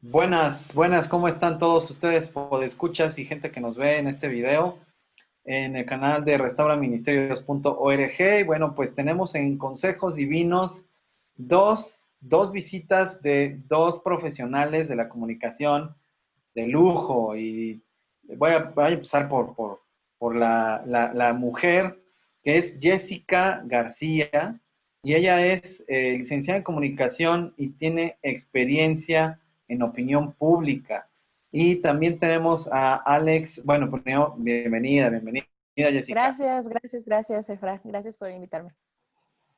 Buenas, buenas, ¿cómo están todos ustedes, podescuchas y gente que nos ve en este video en el canal de restauraministerios.org? Y bueno, pues tenemos en Consejos Divinos dos visitas de dos profesionales de la comunicación de lujo. Y voy a empezar por la mujer, que es Jessica García, y ella es licenciada en comunicación y tiene experiencia en opinión pública. Y también tenemos a Alex. Bueno, primero, bienvenida Jessica. Gracias, Efra. Gracias por invitarme.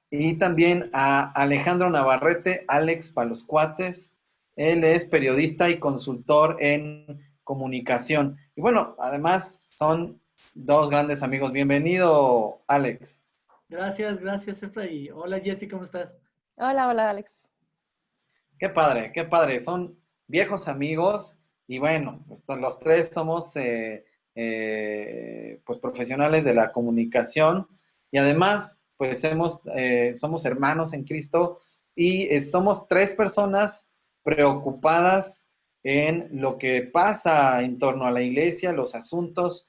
Y también a Alejandro Navarrete, Alex para los cuates. Él es periodista y consultor en comunicación. Y bueno, además son dos grandes amigos. Bienvenido, Alex. Gracias, Efra. Y hola, Jessy, ¿cómo estás? Hola, Alex. Qué padre, qué padre. Son viejos amigos y bueno, pues los tres somos pues profesionales de la comunicación y además pues somos hermanos en Cristo y somos tres personas preocupadas en lo que pasa en torno a la iglesia, los asuntos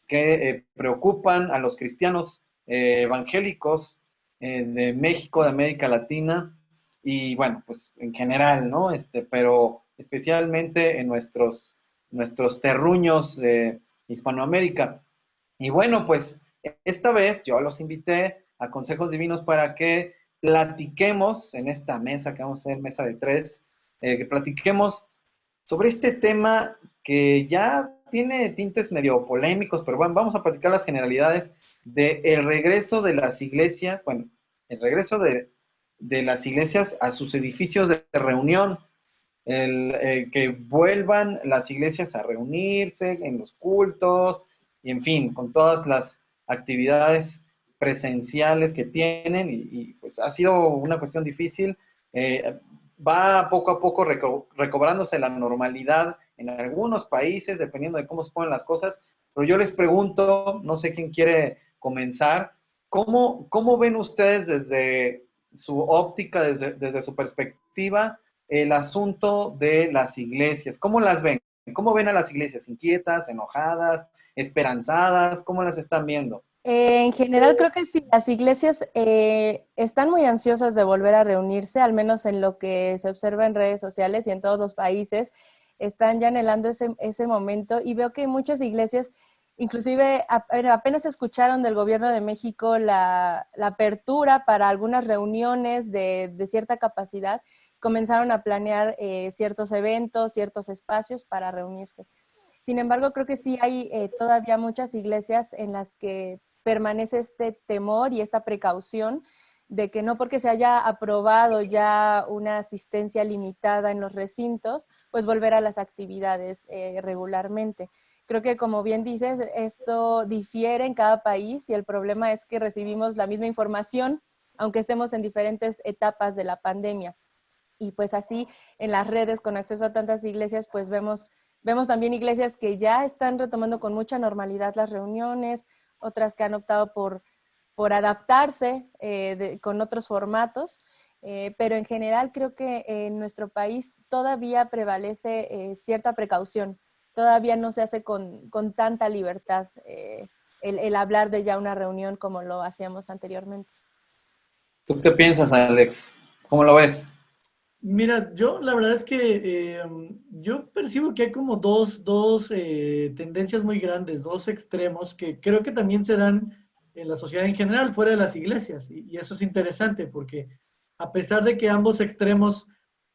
que preocupan a los cristianos evangélicos de México, de América Latina y bueno, pues en general, ¿no? Pero especialmente en nuestros terruños de Hispanoamérica. Y bueno, pues esta vez yo los invité a Consejos Divinos para que platiquemos en esta mesa, que vamos a hacer mesa de tres, que platiquemos sobre este tema que ya tiene tintes medio polémicos, pero bueno, vamos a platicar las generalidades del regreso de las iglesias, bueno, el regreso de las iglesias a sus edificios de reunión, que vuelvan las iglesias a reunirse en los cultos, y en fin, con todas las actividades presenciales que tienen, pues ha sido una cuestión difícil. Va poco a poco recobrándose la normalidad en algunos países, dependiendo de cómo se ponen las cosas, pero yo les pregunto, no sé quién quiere comenzar, ¿cómo ven ustedes desde su óptica, desde su perspectiva, el asunto de las iglesias? ¿Cómo las ven? ¿Cómo ven a las iglesias? ¿Inquietas, enojadas, esperanzadas? ¿Cómo las están viendo? En general, creo que sí, las iglesias están muy ansiosas de volver a reunirse, al menos en lo que se observa en redes sociales y en todos los países, están ya anhelando ese momento y veo que muchas iglesias, inclusive apenas escucharon del gobierno de México la apertura para algunas reuniones de cierta capacidad, comenzaron a planear ciertos eventos, ciertos espacios para reunirse. Sin embargo, creo que sí hay todavía muchas iglesias en las que permanece este temor y esta precaución de que no porque se haya aprobado ya una asistencia limitada en los recintos, pues volver a las actividades regularmente. Creo que, como bien dices, esto difiere en cada país y el problema es que recibimos la misma información, aunque estemos en diferentes etapas de la pandemia. Y pues así en las redes con acceso a tantas iglesias, pues vemos también iglesias que ya están retomando con mucha normalidad las reuniones, otras que han optado por adaptarse con otros formatos, pero en general creo que en nuestro país todavía prevalece cierta precaución, todavía no se hace con tanta libertad el hablar de ya una reunión como lo hacíamos anteriormente. ¿Tú qué piensas, Alex? ¿Cómo lo ves? Mira, yo la verdad es que yo percibo que hay como dos tendencias muy grandes, dos extremos que creo que también se dan en la sociedad en general, fuera de las iglesias. Y eso es interesante porque a pesar de que ambos extremos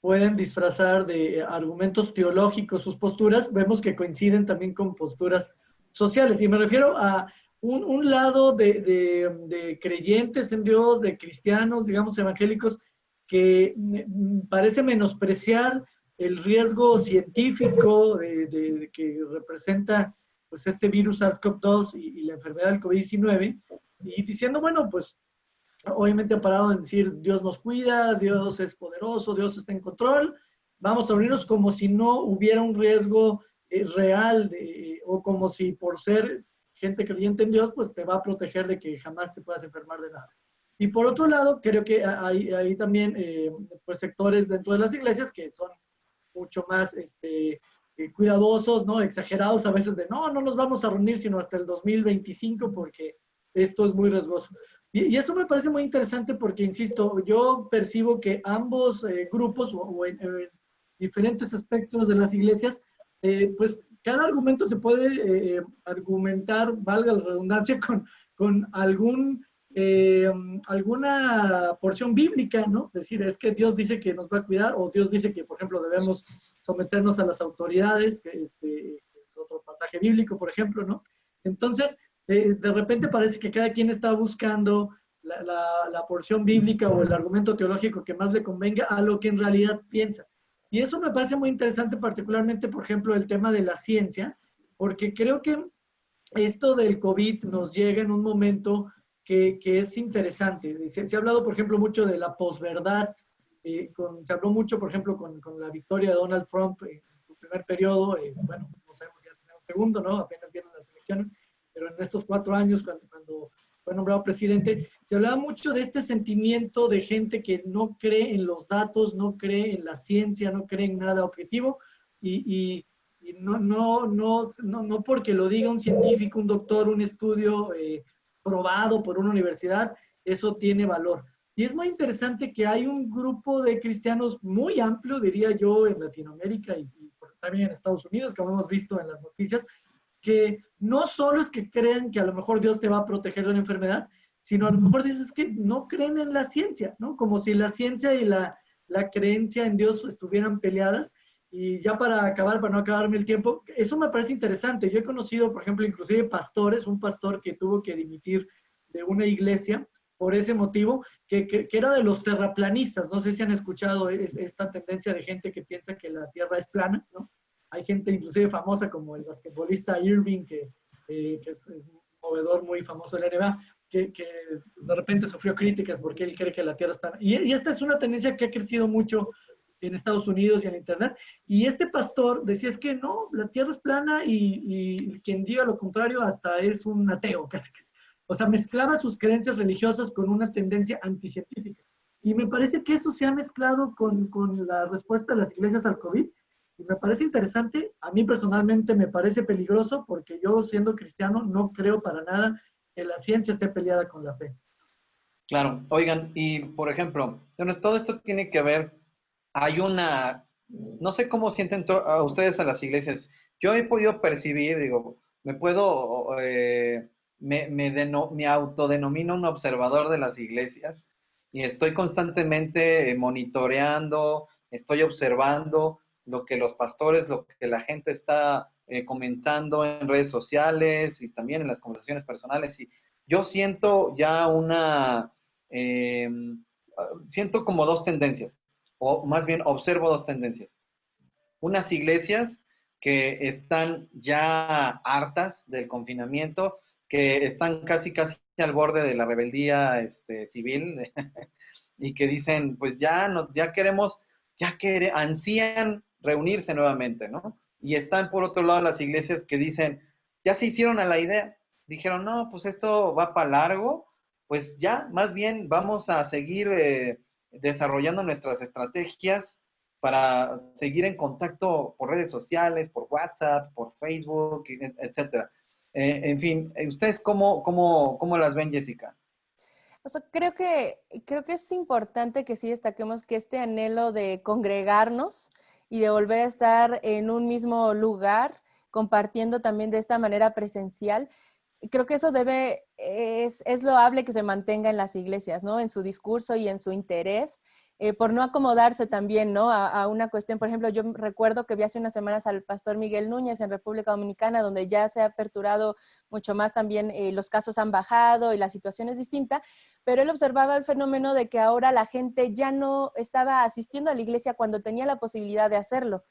pueden disfrazar de argumentos teológicos sus posturas, vemos que coinciden también con posturas sociales. Y me refiero a un lado de creyentes en Dios, de cristianos, digamos, evangélicos, que parece menospreciar el riesgo científico que representa pues, este virus SARS-CoV-2 y la enfermedad del COVID-19, y diciendo, bueno, pues obviamente han parado en decir, Dios nos cuida, Dios es poderoso, Dios está en control, vamos a unirnos como si no hubiera un riesgo real, o como si por ser gente creyente en Dios, pues te va a proteger de que jamás te puedas enfermar de nada. Y por otro lado, creo que hay también pues sectores dentro de las iglesias que son mucho más cuidadosos, ¿no? Exagerados a veces de, no nos vamos a reunir sino hasta el 2025 porque esto es muy riesgoso. Y eso me parece muy interesante porque, insisto, yo percibo que ambos grupos o en diferentes aspectos de las iglesias, pues cada argumento se puede argumentar, valga la redundancia, con alguna porción bíblica, ¿no? Es decir, es que Dios dice que nos va a cuidar, o Dios dice que, por ejemplo, debemos someternos a las autoridades, que es otro pasaje bíblico, por ejemplo, ¿no? Entonces, de repente parece que cada quien está buscando la porción bíblica o el argumento teológico que más le convenga a lo que en realidad piensa. Y eso me parece muy interesante, particularmente, por ejemplo, el tema de la ciencia, porque creo que esto del COVID nos llega en un momento que es interesante. Se ha hablado, por ejemplo, mucho de la posverdad. Se habló mucho, por ejemplo, con la victoria de Donald Trump en su primer periodo. Bueno, no sabemos si va a tener un segundo, ¿no? Apenas vienen las elecciones, pero en estos 4 años, cuando fue nombrado presidente, se hablaba mucho de este sentimiento de gente que no cree en los datos, no cree en la ciencia, no cree en nada objetivo, y no porque lo diga un científico, un doctor, un estudio probado por una universidad, eso tiene valor. Y es muy interesante que hay un grupo de cristianos muy amplio, diría yo, en Latinoamérica y también en Estados Unidos, como hemos visto en las noticias, que no solo es que crean que a lo mejor Dios te va a proteger de una enfermedad, sino a lo mejor dices que no creen en la ciencia, ¿no? Como si la ciencia y la creencia en Dios estuvieran peleadas. Y ya para acabar, para no acabarme el tiempo, eso me parece interesante. Yo he conocido, por ejemplo, inclusive pastores, un pastor que tuvo que dimitir de una iglesia por ese motivo, que era de los terraplanistas. No sé si han escuchado esta tendencia de gente que piensa que la Tierra es plana, ¿no? Hay gente inclusive famosa como el basquetbolista Irving, que es un movedor muy famoso de la NBA, que de repente sufrió críticas porque él cree que la Tierra es plana. Y esta es una tendencia que ha crecido mucho en Estados Unidos y en Internet. Y este pastor decía, es que no, la Tierra es plana y quien diga lo contrario hasta es un ateo, casi que. O sea, mezclaba sus creencias religiosas con una tendencia anticientífica. Y me parece que eso se ha mezclado con la respuesta de las iglesias al COVID. Y me parece interesante, a mí personalmente me parece peligroso porque yo siendo cristiano no creo para nada que la ciencia esté peleada con la fe. Claro, oigan, y por ejemplo, bueno, todo esto tiene que ver, hay no sé cómo sienten a ustedes a las iglesias. Yo he podido percibir, digo, me autodenomino un observador de las iglesias y estoy constantemente monitoreando, estoy observando lo que los pastores, lo que la gente está comentando en redes sociales y también en las conversaciones personales. Y yo siento ya eh, siento como dos tendencias, o más bien observo dos tendencias. Unas iglesias que están ya hartas del confinamiento, que están casi al borde de la rebeldía civil y que dicen, pues ya queremos, ansían reunirse nuevamente, ¿no? Y están por otro lado las iglesias que dicen, ya se hicieron a la idea, dijeron, no, pues esto va para largo, pues ya, más bien vamos a seguir desarrollando nuestras estrategias para seguir en contacto por redes sociales, por WhatsApp, por Facebook, etcétera. En fin, ¿ustedes cómo las ven, Jessica? O sea, creo que es importante que sí destaquemos que este anhelo de congregarnos y de volver a estar en un mismo lugar, compartiendo también de esta manera presencial, creo que eso es loable que se mantenga en las iglesias, ¿no? En su discurso y en su interés, por no acomodarse también, ¿no? A una cuestión, por ejemplo, yo recuerdo que vi hace unas semanas al pastor Miguel Núñez en República Dominicana, donde ya se ha aperturado mucho más también, los casos han bajado y la situación es distinta, pero él observaba el fenómeno de que ahora la gente ya no estaba asistiendo a la iglesia cuando tenía la posibilidad de hacerlo.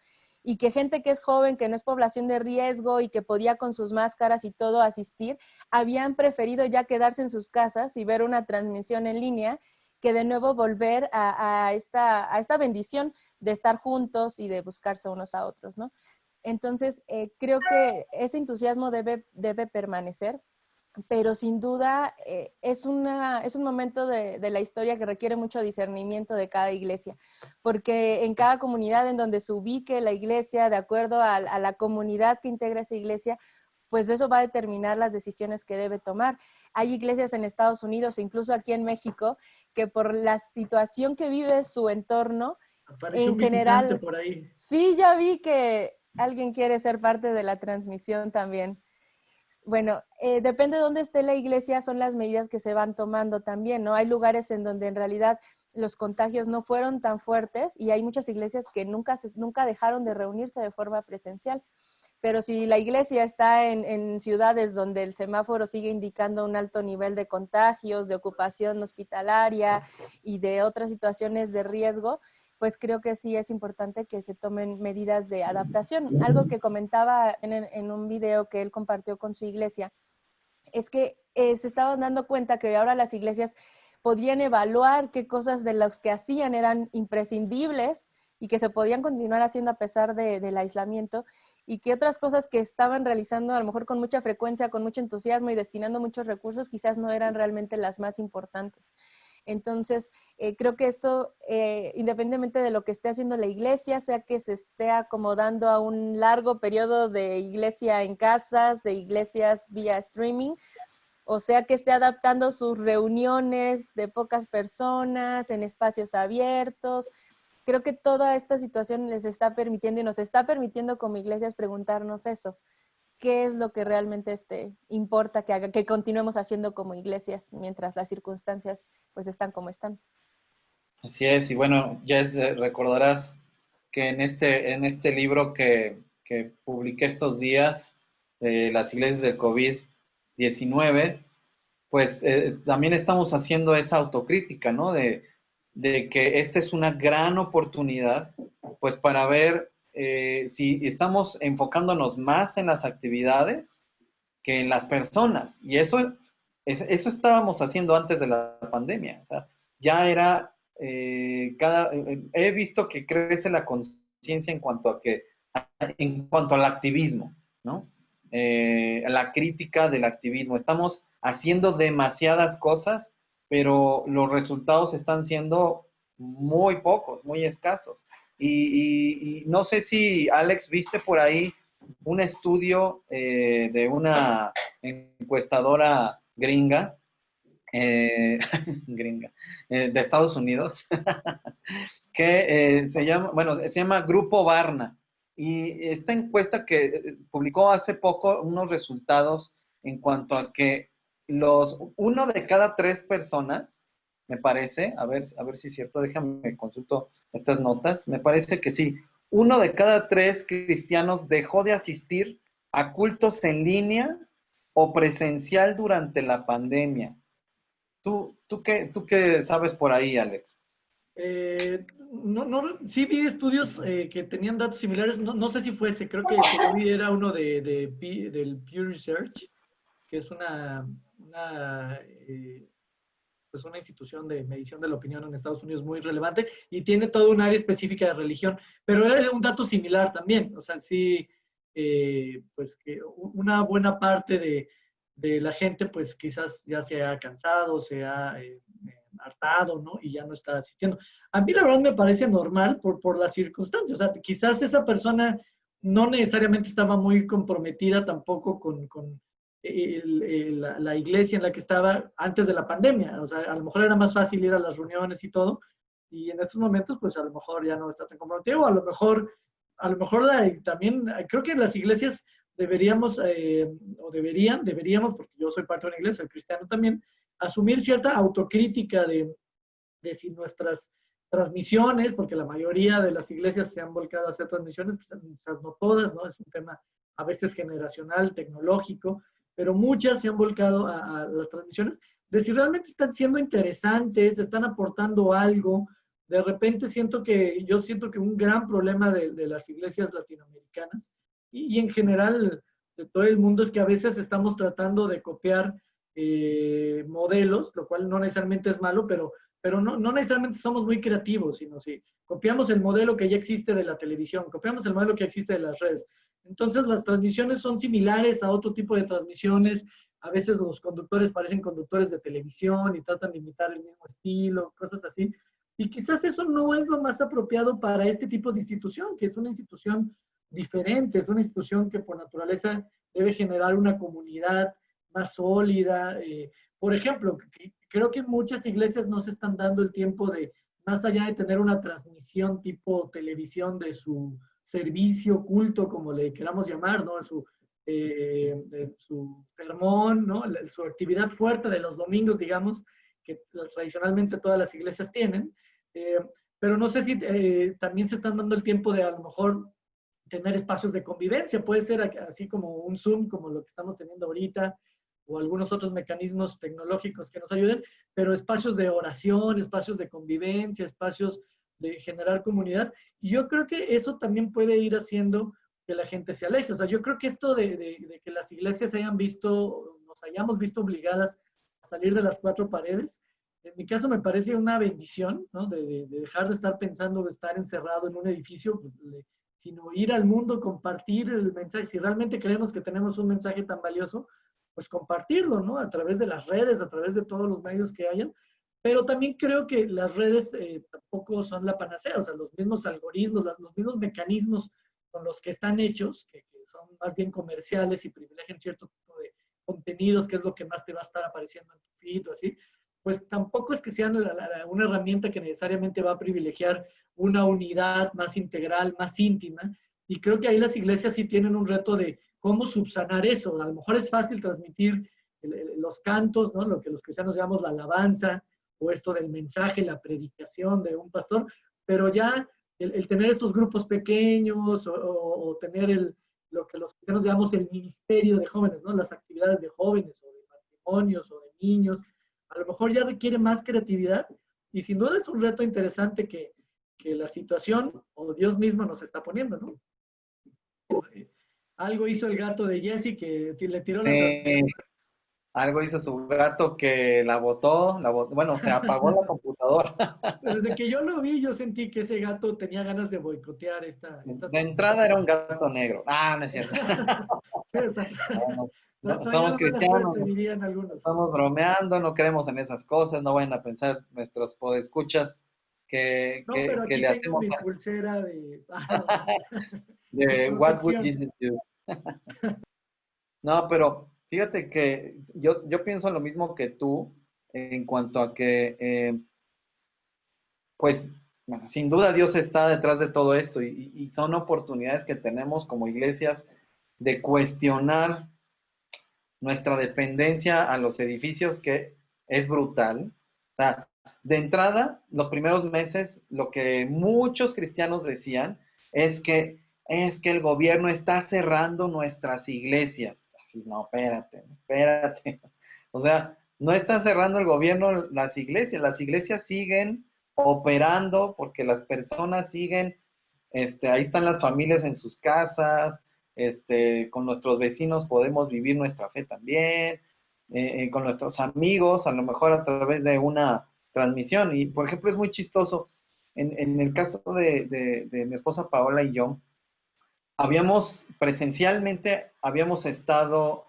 Y que gente que es joven, que no es población de riesgo y que podía con sus máscaras y todo asistir, habían preferido ya quedarse en sus casas y ver una transmisión en línea que de nuevo volver a esta bendición de estar juntos y de buscarse unos a otros, ¿no? Entonces, creo que ese entusiasmo debe permanecer. pero sin duda es un momento de la historia que requiere mucho discernimiento de cada iglesia, porque en cada comunidad en donde se ubique la iglesia, de acuerdo a la comunidad que integra esa iglesia, pues eso va a determinar las decisiones que debe tomar. Hay iglesias en Estados Unidos, incluso aquí en México, que por la situación que vive su entorno, Apareció en un visitante general, por ahí. sí, ya vi que alguien quiere ser parte de la transmisión también. Bueno, depende de dónde esté la iglesia, son las medidas que se van tomando también, ¿no? Hay lugares en donde en realidad los contagios no fueron tan fuertes y hay muchas iglesias que nunca dejaron de reunirse de forma presencial. Pero si la iglesia está en ciudades donde el semáforo sigue indicando un alto nivel de contagios, de ocupación hospitalaria y de otras situaciones de riesgo, pues creo que sí es importante que se tomen medidas de adaptación. Algo que comentaba en un video que él compartió con su iglesia, es que se estaban dando cuenta que ahora las iglesias podían evaluar qué cosas de las que hacían eran imprescindibles y que se podían continuar haciendo a pesar del aislamiento, y que otras cosas que estaban realizando a lo mejor con mucha frecuencia, con mucho entusiasmo y destinando muchos recursos, quizás no eran realmente las más importantes. Entonces, creo que esto, independientemente de lo que esté haciendo la iglesia, sea que se esté acomodando a un largo periodo de iglesia en casas, de iglesias vía streaming, o sea que esté adaptando sus reuniones de pocas personas en espacios abiertos, creo que toda esta situación les está permitiendo y nos está permitiendo como iglesias preguntarnos eso. ¿Qué es lo que realmente importa que continuemos haciendo como iglesias mientras las circunstancias pues están como están? Así es, y bueno, Jess, recordarás que en este libro que publiqué estos días, las iglesias del COVID-19, pues también estamos haciendo esa autocrítica, ¿no? De que esta es una gran oportunidad, pues para ver si estamos enfocándonos más en las actividades que en las personas. Y eso estábamos haciendo antes de la pandemia. O sea, ya era, he visto que crece la conciencia en cuanto al activismo, ¿no? La crítica del activismo. Estamos haciendo demasiadas cosas, pero los resultados están siendo muy pocos, muy escasos. Y no sé si, Alex, viste por ahí un estudio de una encuestadora gringa, gringa de Estados Unidos, que se llama Grupo Barna. Y esta encuesta que publicó hace poco unos resultados en cuanto a que uno de cada 3 personas, me parece, a ver si es cierto, déjame consulto estas notas, me parece que sí, uno de cada 3 cristianos dejó de asistir a cultos en línea o presencial durante la pandemia. ¿Tú qué sabes por ahí, Alex? Sí vi estudios que tenían datos similares, no sé si fuese, creo que el que yo vi era uno del Pew Research, que es pues una institución de medición de la opinión en Estados Unidos muy relevante y tiene todo un área específica de religión, pero era un dato similar también, o sea, sí, pues que una buena parte de la gente pues quizás ya se ha cansado, se ha hartado, ¿no? Y ya no está asistiendo. A mí la verdad me parece normal por las circunstancias, o sea, quizás esa persona no necesariamente estaba muy comprometida tampoco con la iglesia en la que estaba antes de la pandemia. O sea, a lo mejor era más fácil ir a las reuniones y todo, y en estos momentos, pues a lo mejor ya no está tan comprometido, o a lo mejor también, creo que las iglesias deberíamos, deberíamos, porque yo soy parte de una iglesia, soy cristiano también, asumir cierta autocrítica de si nuestras transmisiones, porque la mayoría de las iglesias se han volcado a hacer transmisiones, quizás no todas, ¿no? Es un tema a veces generacional, tecnológico, pero muchas se han volcado a las transmisiones, de si realmente están siendo interesantes, están aportando algo. De repente yo siento que un gran problema de las iglesias latinoamericanas y en general de todo el mundo es que a veces estamos tratando de copiar modelos, lo cual no necesariamente es malo, pero no necesariamente somos muy creativos, sino si copiamos el modelo que ya existe de la televisión, copiamos el modelo que existe de las redes. Entonces las transmisiones son similares a otro tipo de transmisiones, a veces los conductores parecen conductores de televisión y tratan de imitar el mismo estilo, cosas así. Y quizás eso no es lo más apropiado para este tipo de institución, que es una institución diferente, es una institución que por naturaleza debe generar una comunidad más sólida. Por ejemplo, creo que muchas iglesias no se están dando el tiempo de, más allá de tener una transmisión tipo televisión de su servicio, culto, como le queramos llamar, ¿no? De su sermón, ¿no? Su actividad fuerte de los domingos, digamos, que tradicionalmente todas las iglesias tienen. Eh, pero no sé si también se están dando el tiempo de a lo mejor tener espacios de convivencia. Puede ser así como un Zoom, como lo que estamos teniendo ahorita, o algunos otros mecanismos tecnológicos que nos ayuden, pero espacios de oración, espacios de convivencia, espacios de generar comunidad. Y yo creo que eso también puede ir haciendo que la gente se aleje. O sea, yo creo que esto de que las iglesias se hayan visto, nos hayamos visto obligadas a salir de las cuatro paredes, en mi caso me parece una bendición, ¿no? De dejar de estar pensando de estar encerrado en un edificio, sino ir al mundo, compartir el mensaje. Si realmente creemos que tenemos un mensaje tan valioso, pues compartirlo, ¿no? A través de las redes, a través de todos los medios que hayan. Pero también creo que las redes tampoco son la panacea, o sea, los mismos algoritmos, los mismos mecanismos con los que están hechos, que son más bien comerciales y privilegian cierto tipo de contenidos, que es lo que más te va a estar apareciendo en tu feed o así, pues tampoco es que sean una herramienta que necesariamente va a privilegiar una unidad más integral, más íntima. Y creo que ahí las iglesias sí tienen un reto de cómo subsanar eso. A lo mejor es fácil transmitir los cantos, ¿no? Lo que los cristianos llamamos la alabanza, o esto del mensaje, la predicación de un pastor, pero ya el tener estos grupos pequeños o tener lo que los cristianos llamamos el ministerio de jóvenes, ¿no? Las actividades de jóvenes o de matrimonios o de niños, a lo mejor ya requiere más creatividad y sin duda es un reto interesante que la situación o Dios mismo nos está poniendo, ¿no? Algo hizo el gato de Jesse que le tiró la transmisión. Algo hizo su gato que bueno, se apagó la computadora. Desde que yo lo vi, yo sentí que ese gato tenía ganas de boicotear esta De entrada era un gato negro. Ah, no es cierto. Sí, exacto. Bueno, Traía somos la mala cristianos, suerte, dirían algunos. estamos bromeando, no creemos en esas cosas, no vayan a pensar nuestros podescuchas que, No, que, pero que aquí le tengo hacemos mi pulsera de, de de What would protección. Jesus do? No, pero fíjate que yo pienso lo mismo que tú en cuanto a que, pues, bueno, sin duda Dios está detrás de todo esto y son oportunidades que tenemos como iglesias de cuestionar nuestra dependencia a los edificios, que es brutal. O sea, de entrada, los primeros meses, lo que muchos cristianos decían es que el gobierno está cerrando nuestras iglesias. Así, no, espérate. O sea, no está cerrando el gobierno las iglesias siguen operando porque las personas siguen, ahí están las familias en sus casas, con nuestros vecinos podemos vivir nuestra fe también, con nuestros amigos, a lo mejor a través de una transmisión. Y, por ejemplo, es muy chistoso, en el caso de mi esposa Paola y yo, habíamos estado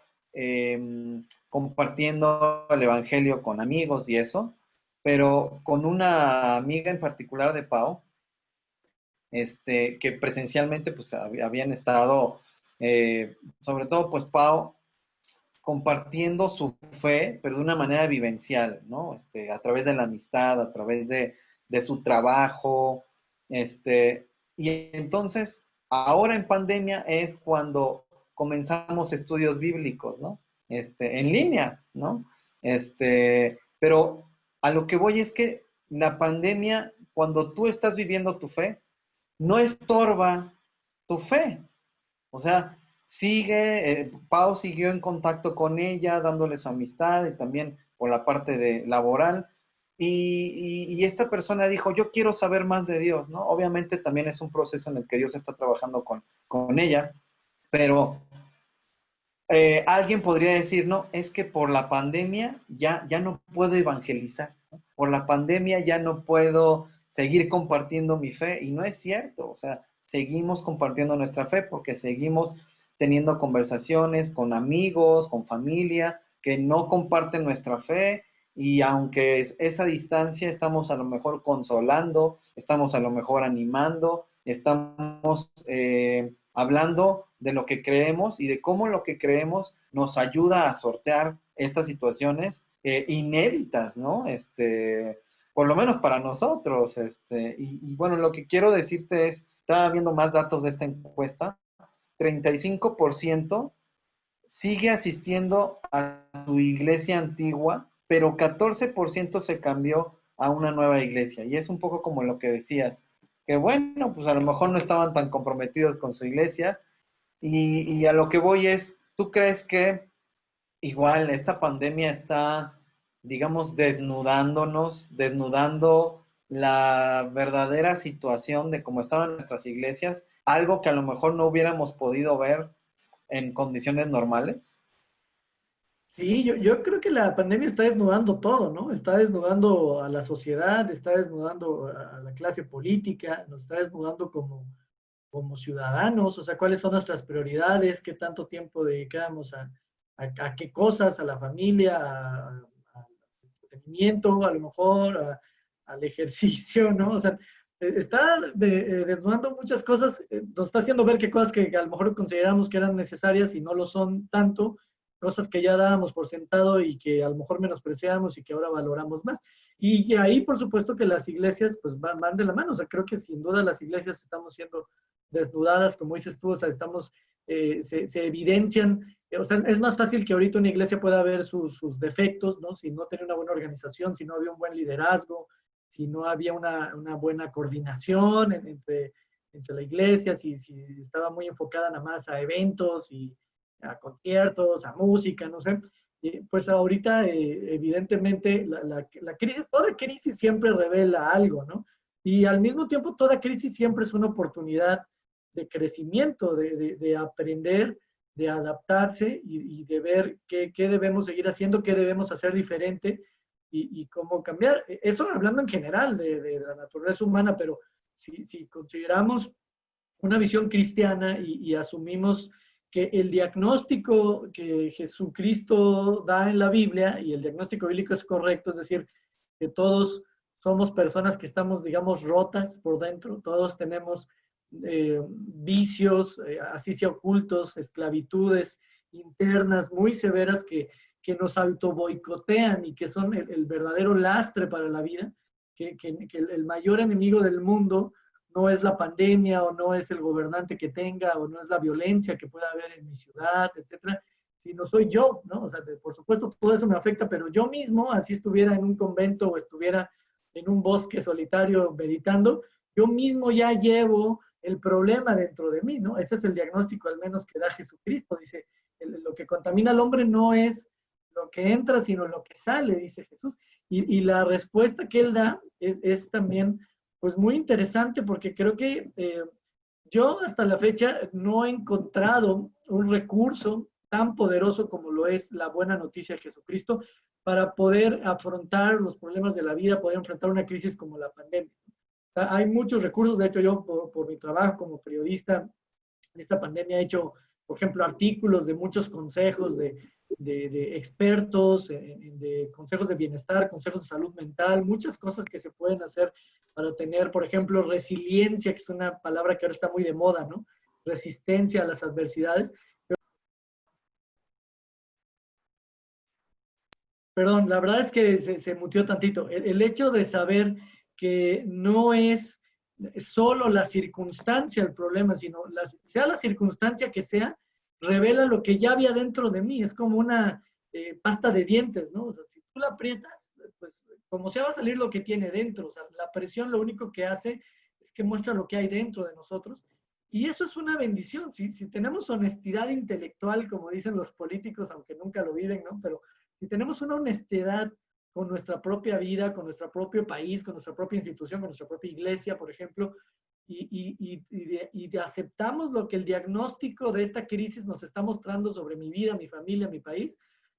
compartiendo el Evangelio con amigos y eso, pero con una amiga en particular de Pau, que presencialmente pues habían estado, sobre todo pues Pau, compartiendo su fe, pero de una manera vivencial, ¿no? A través de la amistad, a través de su trabajo, y entonces, ahora en pandemia es cuando comenzamos estudios bíblicos, ¿no? En línea, ¿no? Pero a lo que voy es que la pandemia, cuando tú estás viviendo tu fe, no estorba tu fe. O sea, Pau siguió en contacto con ella, dándole su amistad y también por la parte de laboral. Y esta persona dijo, yo quiero saber más de Dios, ¿no? Obviamente también es un proceso en el que Dios está trabajando con ella, pero alguien podría decir, no, es que por la pandemia ya no puedo evangelizar, ¿no? Por la pandemia ya no puedo seguir compartiendo mi fe, y no es cierto. O sea, seguimos compartiendo nuestra fe porque seguimos teniendo conversaciones con amigos, con familia, que no comparten nuestra fe y aunque esa distancia estamos a lo mejor consolando, estamos a lo mejor animando, estamos hablando de lo que creemos y de cómo lo que creemos nos ayuda a sortear estas situaciones inéditas, ¿no? Por lo menos para nosotros. Y bueno, lo que quiero decirte es, estaba viendo más datos de esta encuesta, 35% sigue asistiendo a su iglesia antigua, pero 14% se cambió a una nueva iglesia. Y es un poco como lo que decías, que bueno, pues a lo mejor no estaban tan comprometidos con su iglesia. Y a lo que voy es, ¿tú crees que igual esta pandemia está, digamos, desnudando la verdadera situación de cómo estaban nuestras iglesias? Algo que a lo mejor no hubiéramos podido ver en condiciones normales. Sí, yo creo que la pandemia está desnudando todo, ¿no? Está desnudando a la sociedad, está desnudando a la clase política, nos está desnudando como ciudadanos, o sea, cuáles son nuestras prioridades, qué tanto tiempo dedicamos a qué cosas, a la familia, al entretenimiento, a lo mejor, al ejercicio, ¿no? O sea, está desnudando muchas cosas, nos está haciendo ver qué cosas que a lo mejor consideramos que eran necesarias y no lo son tanto, cosas que ya dábamos por sentado y que a lo mejor menospreciamos y que ahora valoramos más. Y ahí, por supuesto, que las iglesias pues van de la mano, o sea, creo que sin duda las iglesias estamos siendo desnudadas, como dices tú, o sea, se evidencian, o sea, es más fácil que ahorita una iglesia pueda ver sus defectos, ¿no? Si no tiene una buena organización, si no había un buen liderazgo, si no había una buena coordinación entre la iglesia, si estaba muy enfocada nada más a eventos y a conciertos, a música, no sé. Pues ahorita, evidentemente, la crisis, toda crisis siempre revela algo, ¿no? Y al mismo tiempo, toda crisis siempre es una oportunidad de crecimiento, de aprender, de adaptarse y de ver qué debemos seguir haciendo, qué debemos hacer diferente y cómo cambiar. Eso hablando en general de la naturaleza humana, pero si consideramos una visión cristiana y asumimos que el diagnóstico que Jesucristo da en la Biblia y el diagnóstico bíblico es correcto, es decir, que todos somos personas que estamos, digamos, rotas por dentro, todos tenemos vicios, así sea ocultos, esclavitudes internas muy severas que nos auto boicotean y que son el verdadero lastre para la vida, que el mayor enemigo del mundo no es la pandemia o no es el gobernante que tenga o no es la violencia que pueda haber en mi ciudad, etcétera, sino soy yo, ¿no? O sea, por supuesto todo eso me afecta, pero yo mismo, así estuviera en un convento o estuviera en un bosque solitario meditando, yo mismo ya llevo el problema dentro de mí, ¿no? Ese es el diagnóstico al menos que da Jesucristo, dice, lo que contamina al hombre no es lo que entra, sino lo que sale, dice Jesús. Y la respuesta que él da es también pues muy interesante porque creo que yo hasta la fecha no he encontrado un recurso tan poderoso como lo es la buena noticia de Jesucristo para poder afrontar los problemas de la vida, poder enfrentar una crisis como la pandemia. O sea, hay muchos recursos, de hecho yo por mi trabajo como periodista en esta pandemia he hecho, por ejemplo, artículos de muchos consejos de expertos, de consejos de bienestar, consejos de salud mental, muchas cosas que se pueden hacer para tener, por ejemplo, resiliencia, que es una palabra que ahora está muy de moda, ¿no? Resistencia a las adversidades. Perdón, la verdad es que se mutió tantito. El hecho de saber que no es solo la circunstancia el problema, sino sea la circunstancia que sea, revela lo que ya había dentro de mí. Es como una pasta de dientes, ¿no? O sea, si tú la aprietas, pues como sea va a salir lo que tiene dentro. O sea, la presión lo único que hace es que muestra lo que hay dentro de nosotros. Y eso es una bendición, ¿sí? Si tenemos honestidad intelectual, como dicen los políticos, aunque nunca lo viven, ¿no? Pero si tenemos una honestidad con nuestra propia vida, con nuestro propio país, con nuestra propia institución, con nuestra propia iglesia, por ejemplo, y aceptamos lo que el diagnóstico de esta crisis nos está mostrando sobre mi vida, mi familia, mi país,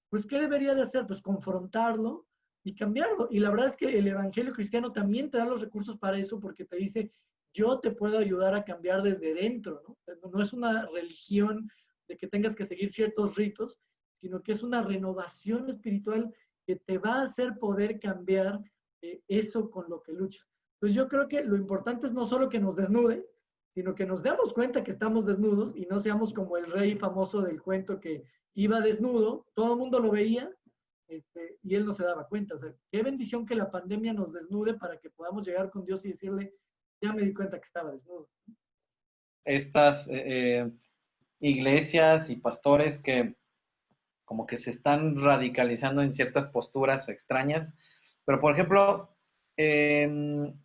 pues ¿qué debería de hacer? Pues confrontarlo y cambiarlo. Y la verdad es que el Evangelio cristiano también te da los recursos para eso porque te dice, yo te puedo ayudar a cambiar desde dentro, ¿no? No es una religión de que tengas que seguir ciertos ritos, sino que es una renovación espiritual que te va a hacer poder cambiar eso con lo que luchas. Entonces yo creo que lo importante es no solo que nos desnude, sino que nos demos cuenta que estamos desnudos y no seamos como el rey famoso del cuento que iba desnudo, todo el mundo lo veía, y él no se daba cuenta. O sea, qué bendición que la pandemia nos desnude para que podamos llegar con Dios y decirle, ya me di cuenta que estaba desnudo. Estas iglesias y pastores que como que se están radicalizando en ciertas posturas extrañas, pero por ejemplo, en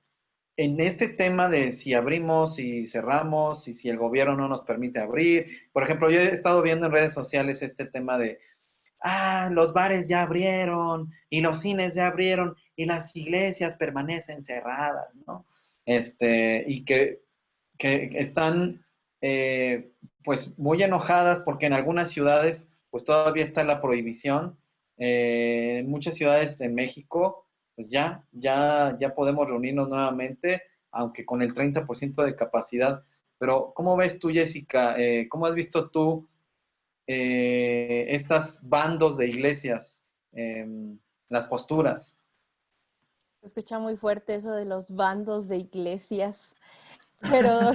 este tema de si abrimos y cerramos y si el gobierno no nos permite abrir, por ejemplo, yo he estado viendo en redes sociales este tema de, los bares ya abrieron y los cines ya abrieron y las iglesias permanecen cerradas, ¿no? Y que están pues muy enojadas porque en algunas ciudades pues todavía está la prohibición. En muchas ciudades en México pues ya podemos reunirnos nuevamente, aunque con el 30% de capacidad. Pero ¿cómo ves tú, Jessica? ¿Cómo has visto tú estas bandos de iglesias, las posturas? Se escucha muy fuerte eso de los bandos de iglesias. Pero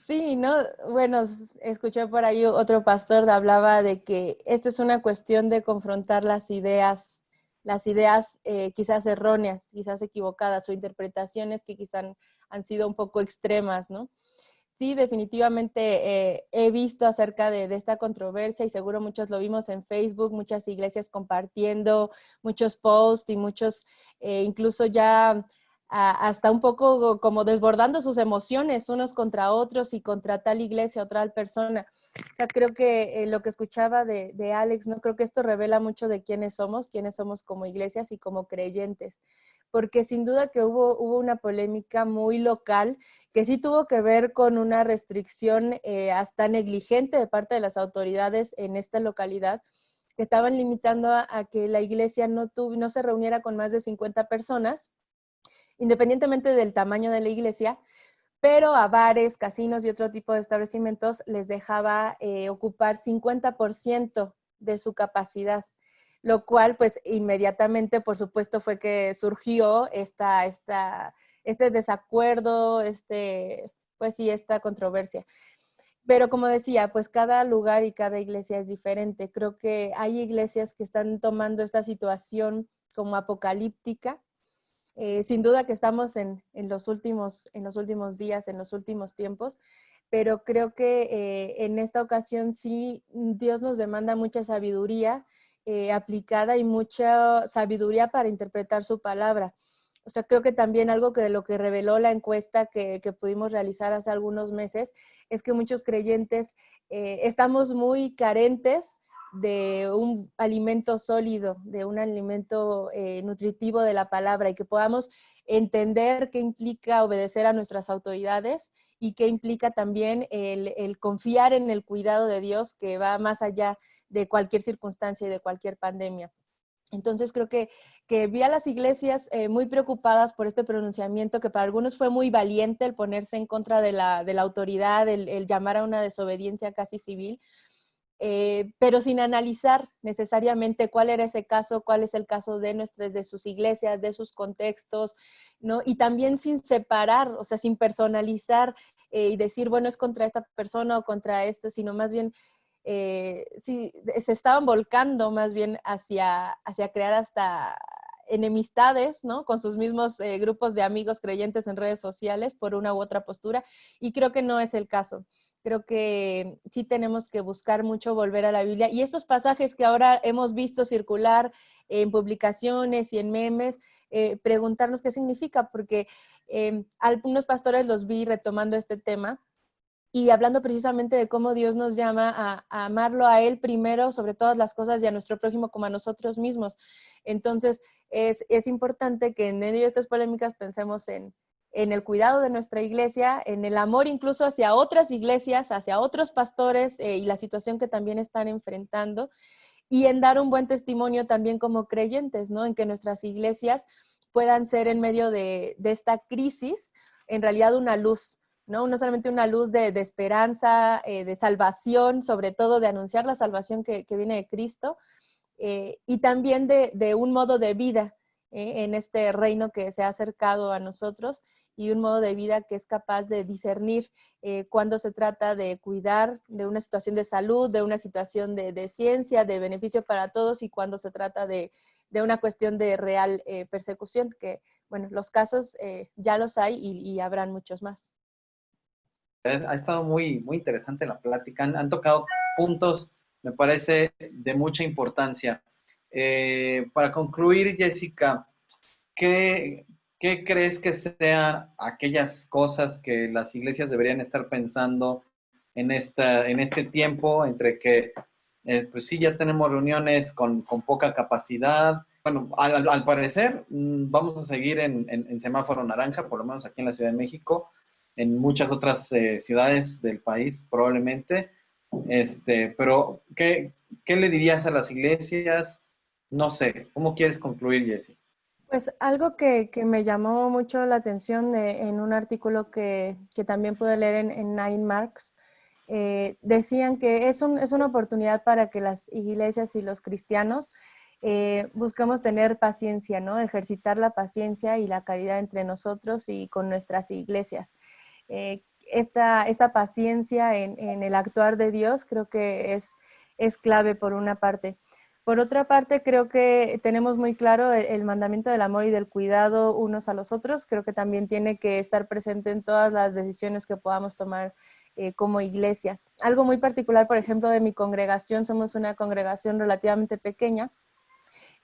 sí, ¿no? Bueno, escuché por ahí otro pastor hablaba de que esta es una cuestión de confrontar las ideas quizás erróneas, quizás equivocadas o interpretaciones que quizás han sido un poco extremas, ¿no? Sí, definitivamente he visto acerca de esta controversia y seguro muchos lo vimos en Facebook, muchas iglesias compartiendo muchos posts y muchos incluso ya hasta un poco como desbordando sus emociones unos contra otros y contra tal iglesia o tal persona. O sea, creo que lo que escuchaba de Alex, ¿no? Creo que esto revela mucho de quiénes somos como iglesias y como creyentes. Porque sin duda que hubo una polémica muy local que sí tuvo que ver con una restricción hasta negligente de parte de las autoridades en esta localidad, que estaban limitando a que la iglesia no se reuniera con más de 50 personas, independientemente del tamaño de la iglesia, pero a bares, casinos y otro tipo de establecimientos les dejaba ocupar 50% de su capacidad, lo cual pues inmediatamente, por supuesto, fue que surgió este desacuerdo, pues sí, esta controversia. Pero como decía, pues cada lugar y cada iglesia es diferente. Creo que hay iglesias que están tomando esta situación como apocalíptica. Sin duda que estamos en los últimos días, en los últimos tiempos, pero creo que en esta ocasión sí Dios nos demanda mucha sabiduría aplicada y mucha sabiduría para interpretar su palabra. O sea, creo que también algo que lo que reveló la encuesta que pudimos realizar hace algunos meses es que muchos creyentes estamos muy carentes de un alimento sólido, de un alimento nutritivo de la palabra y que podamos entender qué implica obedecer a nuestras autoridades y qué implica también el confiar en el cuidado de Dios que va más allá de cualquier circunstancia y de cualquier pandemia. Entonces creo que vi a las iglesias muy preocupadas por este pronunciamiento que para algunos fue muy valiente el ponerse en contra de la autoridad, el llamar a una desobediencia casi civil, pero sin analizar necesariamente cuál era ese caso, cuál es el caso de sus iglesias, de sus contextos, ¿no? Y también sin separar, o sea, sin personalizar y decir, bueno, es contra esta persona o contra esto, sino más bien sí, se estaban volcando más bien hacia crear hasta enemistades, ¿no? Con sus mismos grupos de amigos creyentes en redes sociales por una u otra postura, y creo que no es el caso. Creo que sí tenemos que buscar mucho volver a la Biblia. Y estos pasajes que ahora hemos visto circular en publicaciones y en memes, preguntarnos qué significa, porque algunos pastores los vi retomando este tema y hablando precisamente de cómo Dios nos llama a amarlo a Él primero sobre todas las cosas y a nuestro prójimo como a nosotros mismos. Entonces, es importante que en medio de estas polémicas pensemos en el cuidado de nuestra iglesia, en el amor incluso hacia otras iglesias, hacia otros pastores y la situación que también están enfrentando, y en dar un buen testimonio también como creyentes, ¿no? En que nuestras iglesias puedan ser en medio de esta crisis, en realidad una luz ¿no? No solamente una luz de esperanza, de salvación, sobre todo de anunciar la salvación que viene de Cristo, y también de un modo de vida en este reino que se ha acercado a nosotros, y un modo de vida que es capaz de discernir cuando se trata de cuidar de una situación de salud, de una situación de ciencia, de beneficio para todos, y cuando se trata de una cuestión de real persecución, que, bueno, los casos ya los hay y habrán muchos más. Ha estado muy, muy interesante la plática. Han tocado puntos, me parece, de mucha importancia. Para concluir, Jessica, ¿qué crees que sean aquellas cosas que las iglesias deberían estar pensando en este tiempo entre que, pues sí, ya tenemos reuniones con poca capacidad? Bueno, al parecer vamos a seguir en semáforo naranja, por lo menos aquí en la Ciudad de México, en muchas otras ciudades del país probablemente. Pero ¿qué le dirías a las iglesias? No sé, ¿cómo quieres concluir, Jessy? Pues algo que me llamó mucho la atención en un artículo que también pude leer en Nine Marks, decían que es una oportunidad para que las iglesias y los cristianos busquemos tener paciencia, ¿no? Ejercitar la paciencia y la caridad entre nosotros y con nuestras iglesias. Esta paciencia en el actuar de Dios creo que es clave por una parte. Por otra parte, creo que tenemos muy claro el mandamiento del amor y del cuidado unos a los otros. Creo que también tiene que estar presente en todas las decisiones que podamos tomar como iglesias. Algo muy particular, por ejemplo, de mi congregación, somos una congregación relativamente pequeña,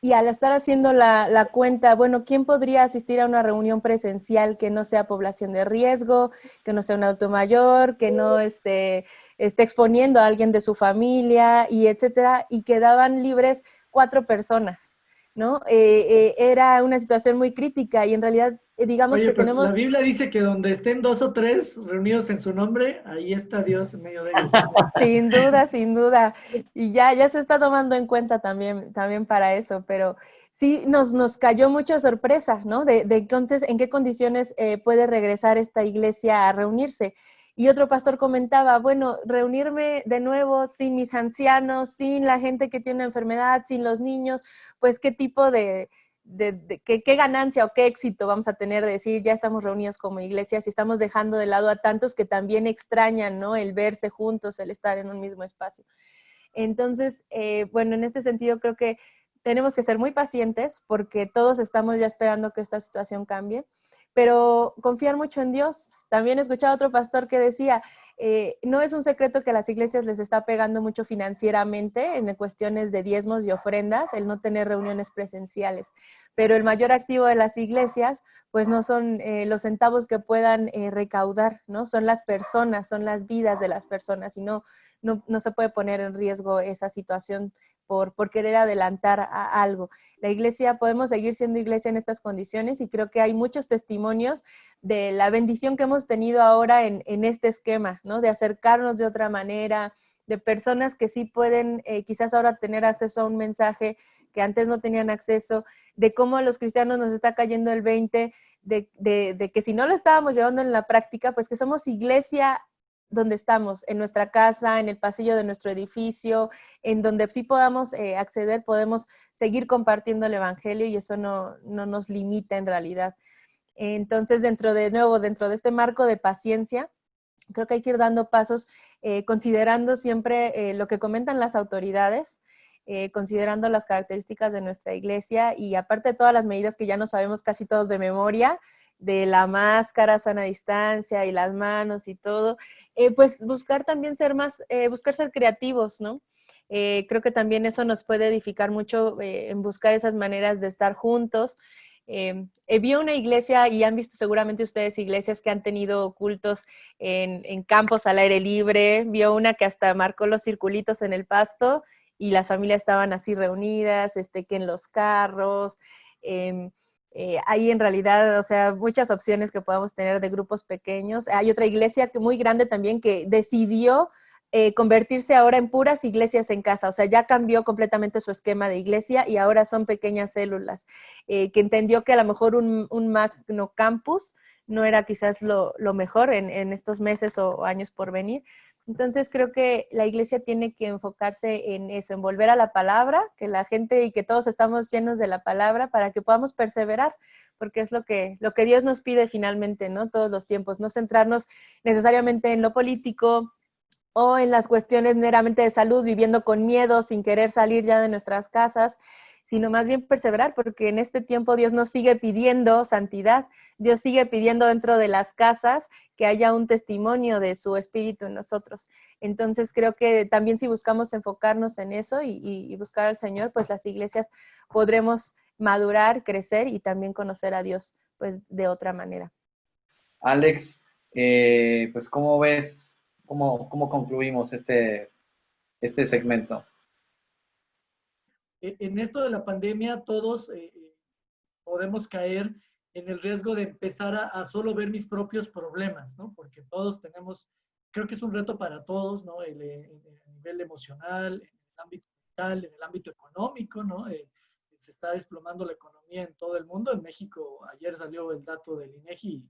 y al estar haciendo la cuenta, bueno, ¿quién podría asistir a una reunión presencial que no sea población de riesgo, que no sea un adulto mayor, que no esté exponiendo a alguien de su familia, y etcétera? Y quedaban libres 4 personas, ¿no? Era una situación muy crítica, y en realidad, digamos Oye, que pues la tenemos... Biblia dice que donde estén 2 o 3 reunidos en su nombre, ahí está Dios en medio de ellos. Sin duda, sin duda. Y ya se está tomando en cuenta también para eso, pero sí nos cayó mucha sorpresa, ¿no? De entonces, ¿en qué condiciones puede regresar esta iglesia a reunirse? Y otro pastor comentaba, bueno, reunirme de nuevo sin mis ancianos, sin la gente que tiene una enfermedad, sin los niños, pues qué tipo qué ganancia o qué éxito vamos a tener de decir, ya estamos reunidos como iglesias y estamos dejando de lado a tantos que también extrañan, ¿no? El verse juntos, el estar en un mismo espacio. Entonces, bueno, en este sentido creo que tenemos que ser muy pacientes porque todos estamos ya esperando que esta situación cambie, pero confiar mucho en Dios. También he escuchado a otro pastor que decía, no es un secreto que a las iglesias les está pegando mucho financieramente en cuestiones de diezmos y ofrendas, el no tener reuniones presenciales, pero el mayor activo de las iglesias, pues no son los centavos que puedan recaudar, ¿no? Son las personas, son las vidas de las personas, y no se puede poner en riesgo esa situación por querer adelantar a algo. La iglesia, podemos seguir siendo iglesia en estas condiciones, y creo que hay muchos testimonios de la bendición que hemos tenido ahora en este esquema, ¿no? De acercarnos de otra manera, de personas que sí pueden quizás ahora tener acceso a un mensaje que antes no tenían acceso, de cómo a los cristianos nos está cayendo el 20, de que si no lo estábamos llevando en la práctica, pues que somos iglesia donde estamos, en nuestra casa, en el pasillo de nuestro edificio, en donde sí podamos acceder, podemos seguir compartiendo el evangelio, y eso no nos limita en realidad. Entonces, dentro de este marco de paciencia, creo que hay que ir dando pasos, considerando siempre lo que comentan las autoridades, considerando las características de nuestra iglesia, y aparte de todas las medidas que ya no sabemos casi todos de memoria, de la máscara, sana distancia y las manos y todo, pues buscar también buscar ser creativos, ¿no? Creo que también eso nos puede edificar mucho en buscar esas maneras de estar juntos. Vi una iglesia, y han visto seguramente ustedes iglesias que han tenido cultos en campos al aire libre. Vio una que hasta marcó los circulitos en el pasto y las familias estaban así reunidas, que en los carros. Hay en realidad, o sea, muchas opciones que podamos tener de grupos pequeños. Hay otra iglesia muy grande también que decidió convertirse ahora en puras iglesias en casa, o sea, ya cambió completamente su esquema de iglesia y ahora son pequeñas células, que entendió que a lo mejor un magno campus no era quizás lo mejor en estos meses o años por venir. Entonces creo que la iglesia tiene que enfocarse en eso, en volver a la palabra, que la gente y que todos estamos llenos de la palabra para que podamos perseverar, porque es lo que Dios nos pide finalmente, ¿no? Todos los tiempos, no centrarnos necesariamente en lo político o en las cuestiones meramente de salud, viviendo con miedo, sin querer salir ya de nuestras casas, sino más bien perseverar, porque en este tiempo Dios nos sigue pidiendo santidad, Dios sigue pidiendo dentro de las casas que haya un testimonio de su espíritu en nosotros. Entonces creo que también si buscamos enfocarnos en eso y buscar al Señor, pues las iglesias podremos madurar, crecer y también conocer a Dios pues de otra manera. Alex, pues ¿cómo ves, cómo concluimos este segmento? En esto de la pandemia, todos podemos caer en el riesgo de empezar a solo ver mis propios problemas, ¿no? Porque todos tenemos, creo que es un reto para todos, ¿no? A nivel emocional, en el ámbito mental, en el ámbito económico, ¿no? Se está desplomando la economía en todo el mundo. En México, ayer salió el dato del INEGI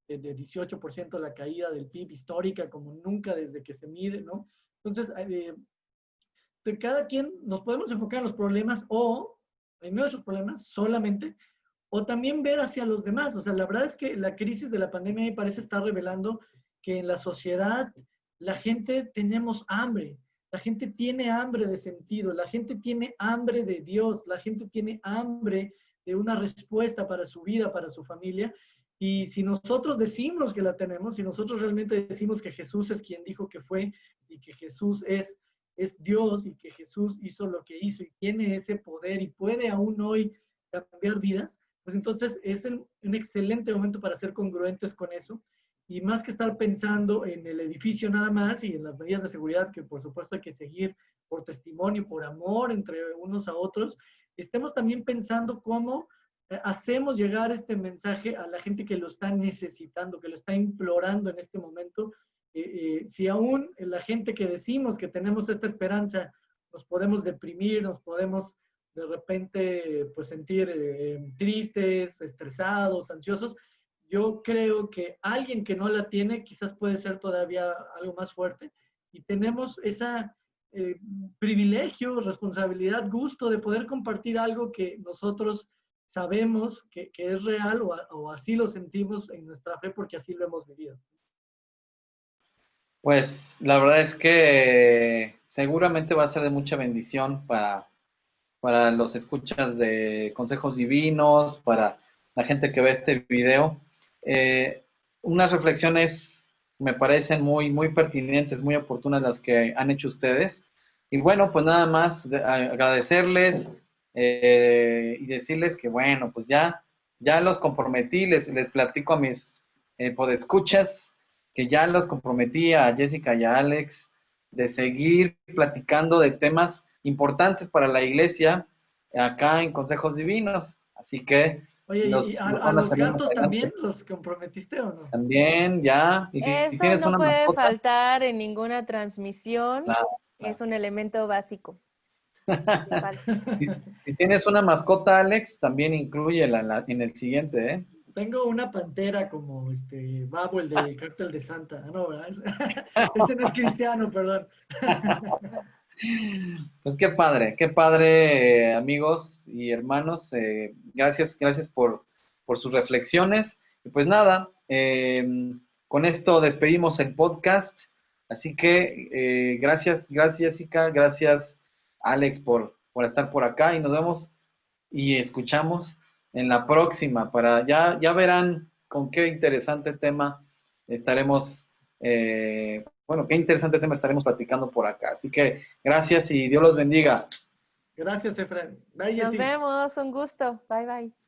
de 18% la caída del PIB histórica, como nunca desde que se mide, ¿no? Entonces, cada quien nos podemos enfocar en los problemas o en nuestros problemas solamente, o también ver hacia los demás. O sea, la verdad es que la crisis de la pandemia me parece estar revelando que en la sociedad la gente tenemos hambre, la gente tiene hambre de sentido, la gente tiene hambre de Dios, la gente tiene hambre de una respuesta para su vida, para su familia. Y si nosotros decimos que la tenemos, si nosotros realmente decimos que Jesús es quien dijo que fue y que Jesús es Dios y que Jesús hizo lo que hizo y tiene ese poder y puede aún hoy cambiar vidas, pues entonces es un excelente momento para ser congruentes con eso. Y más que estar pensando en el edificio nada más y en las medidas de seguridad que por supuesto hay que seguir por testimonio, por amor entre unos a otros, estemos también pensando cómo hacemos llegar este mensaje a la gente que lo está necesitando, que lo está implorando en este momento. Si aún la gente que decimos que tenemos esta esperanza, nos podemos deprimir, nos podemos de repente pues sentir tristes, estresados, ansiosos, yo creo que alguien que no la tiene quizás puede ser todavía algo más fuerte y tenemos esa privilegio, responsabilidad, gusto de poder compartir algo que nosotros sabemos que es real o así lo sentimos en nuestra fe porque así lo hemos vivido. Pues la verdad es que seguramente va a ser de mucha bendición para los escuchas de Consejos Divinos, para la gente que ve este video. Unas reflexiones me parecen muy pertinentes, muy oportunas las que han hecho ustedes. Y bueno, pues nada más agradecerles y decirles que bueno, pues ya los comprometí, les platico a mis podescuchas que ya los comprometí a Jessica y a Alex de seguir platicando de temas importantes para la iglesia acá en Consejos Divinos. Así que oye, ¿y a los gatos también los comprometiste o no? También, ya. Y si Eso tienes no una puede mascota, faltar en ninguna transmisión. claro. Es un elemento básico. Si tienes una mascota, Alex, también inclúyela en el siguiente, ¿eh? Tengo una pantera como Babo, el del Cártel de Santa. No, ¿verdad? Este no es cristiano, perdón. Pues qué padre, amigos y hermanos. Gracias por sus reflexiones. Y pues nada, con esto despedimos el podcast. Así que gracias Jessica, gracias Alex por estar por acá y nos vemos y escuchamos en la próxima ya verán con qué interesante tema estaremos qué interesante tema estaremos platicando por acá. Así que gracias y Dios los bendiga. Gracias, Efraín. Bye, Nos Jessy. vemos, un gusto. Bye, bye.